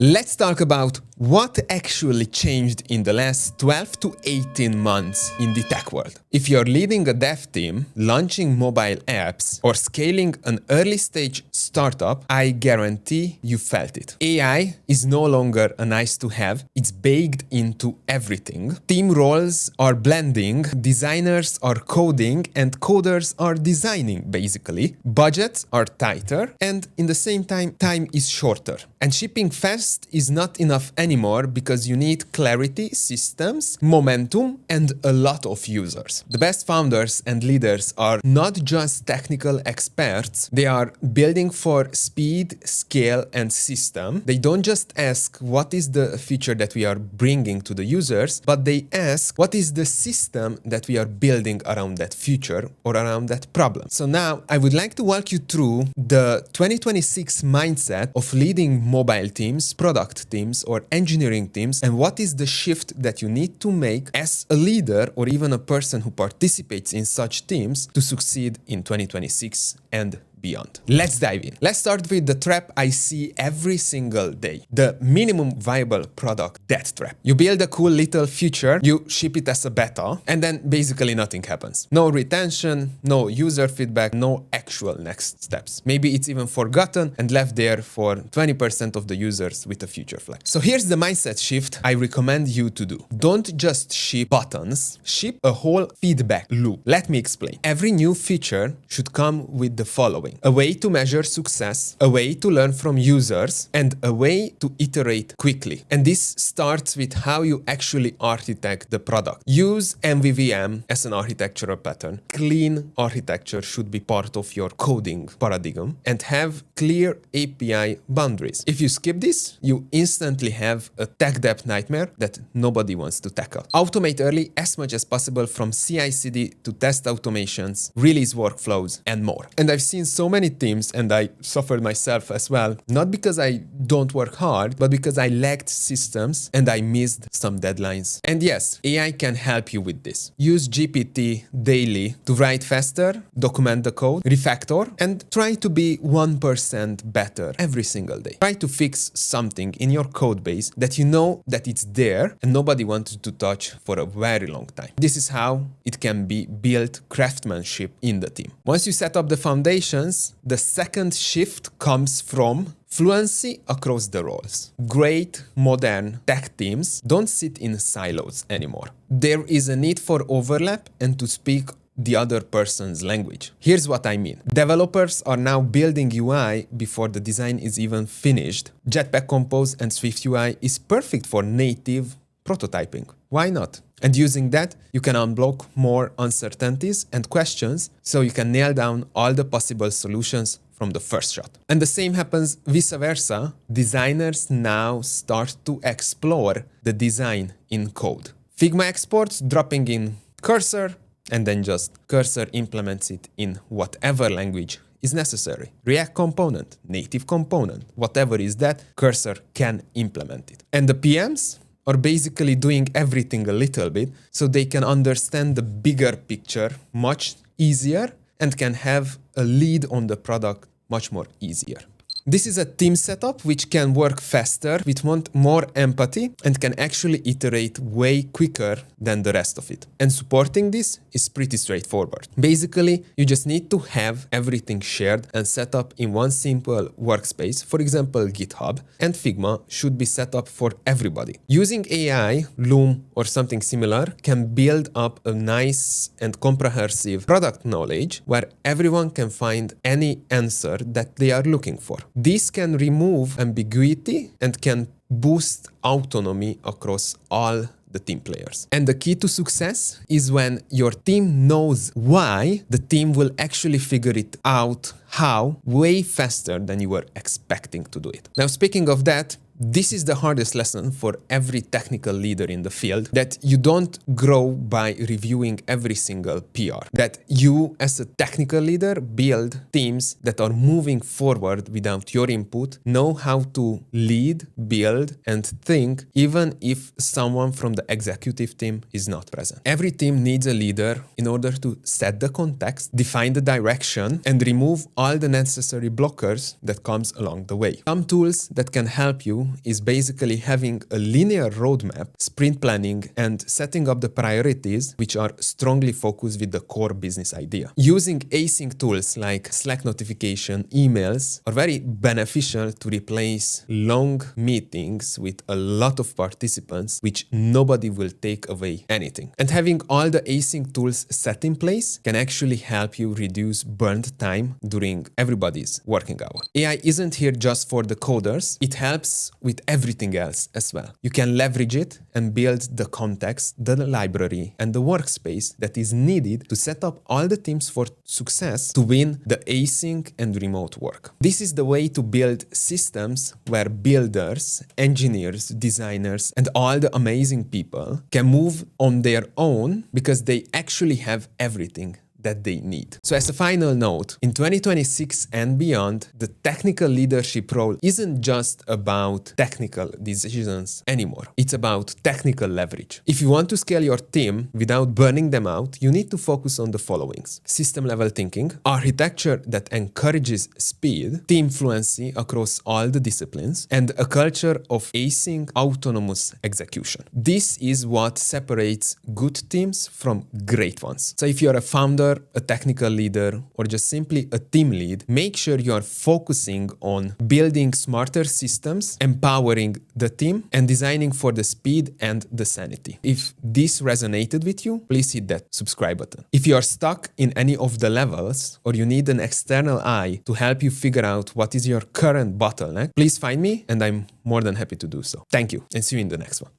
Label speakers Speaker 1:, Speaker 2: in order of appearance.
Speaker 1: Let's talk about what actually changed in the last 12 to 18 months in the tech world. If you're leading a dev team, launching mobile apps, or scaling an early stage startup, I guarantee you felt it. AI is no longer a nice to have, it's baked into everything. Team roles are blending, designers are coding, and coders are designing, basically. Budgets are tighter, and in the same time, time is shorter. And shipping fast is not enough anymore because you need clarity, systems, momentum, and a lot of users. The best founders and leaders are not just technical experts, they are building for speed, scale, and system. They don't just ask what is the feature that we are bringing to the users, but they ask what is the system that we are building around that feature or around that problem. So now I would like to walk you through the 2026 mindset of leading mobile teams, product teams, or engineering teams, and what is the shift that you need to make as a leader or even a person who participates in such teams to succeed in 2026 and beyond. Let's dive in. Let's start with the trap I see every single day. The minimum viable product death trap. You build a cool little feature, you ship it as a beta, and then basically nothing happens. No retention, no user feedback, no actual next steps. Maybe it's even forgotten and left there for 20% of the users with a future flag. So here's the mindset shift I recommend you to do. Don't just ship buttons, ship a whole feedback loop. Let me explain. Every new feature should come with the following: a way to measure success, a way to learn from users, and a way to iterate quickly. And this starts with how you actually architect the product. Use MVVM as an architectural pattern. Clean architecture should be part of your coding paradigm and have clear API boundaries. If you skip this, you instantly have a tech debt nightmare that nobody wants to tackle. Automate early as much as possible, from CI/CD to test automations, release workflows, and more. And I've seen so many teams, and I suffered myself as well, not because I don't work hard, but because I lacked systems and I missed some deadlines. And yes, AI can help you with this. Use GPT daily to write faster, document the code, refactor, and try to be 1% better every single day. Try to fix something in your code base that you know that it's there and nobody wanted to touch for a very long time. This is how it can be built craftsmanship in the team. Once you set up the foundation, the second shift comes from fluency across the roles. Great modern tech teams don't sit in silos anymore. There is a need for overlap and to speak the other person's language. Here's what I mean. Developers are now building UI before the design is even finished. Jetpack Compose and Swift UI is perfect for native prototyping. Why not? And using that, you can unblock more uncertainties and questions so you can nail down all the possible solutions from the first shot. And the same happens vice versa. Designers now start to explore the design in code. Figma exports dropping in cursor, and then just cursor implements it in whatever language is necessary. React component, native component, whatever is that, cursor can implement it. And the PMs are basically doing everything a little bit so they can understand the bigger picture much easier and can have a lead on the product much more easier. This is a team setup which can work faster, which want more empathy, and can actually iterate way quicker than the rest of it. And supporting this is pretty straightforward. Basically, you just need to have everything shared and set up in one simple workspace, for example, GitHub, and Figma should be set up for everybody. Using AI, Loom, or something similar can build up a nice and comprehensive product knowledge where everyone can find any answer that they are looking for. This can remove ambiguity and can boost autonomy across all the team players. And the key to success is when your team knows why, the team will actually figure it out how way faster than you were expecting to do it. Now, speaking of that, this is the hardest lesson for every technical leader in the field, that you don't grow by reviewing every single PR. That you, as a technical leader, build teams that are moving forward without your input, know how to lead, build, and think, even if someone from the executive team is not present. Every team needs a leader in order to set the context, define the direction, and remove all the necessary blockers that comes along the way. Some tools that can help you do is basically having a linear roadmap, sprint planning, and setting up the priorities which are strongly focused with the core business idea. Using async tools like Slack notification, emails are very beneficial to replace long meetings with a lot of participants, which nobody will take away anything. And having all the async tools set in place can actually help you reduce burnt time during everybody's working hour. AI isn't here just for the coders, it helps with everything else as well. You can leverage it and build the context, the library, and the workspace that is needed to set up all the teams for success to win the async and remote work. This is the way to build systems where builders, engineers, designers, and all the amazing people can move on their own because they actually have everything that they need. So as a final note, in 2026 and beyond, the technical leadership role isn't just about technical decisions anymore. It's about technical leverage. If you want to scale your team without burning them out, you need to focus on the followings: system level thinking, architecture that encourages speed, team fluency across all the disciplines, and a culture of async autonomous execution. This is what separates good teams from great ones. So if you're a founder, a technical leader, or just simply a team lead, make sure you are focusing on building smarter systems, empowering the team, and designing for the speed and the sanity. If this resonated with you, please hit that subscribe button. If you are stuck in any of the levels, or you need an external eye to help you figure out what is your current bottleneck, please find me and I'm more than happy to do so. Thank you, and see you in the next one.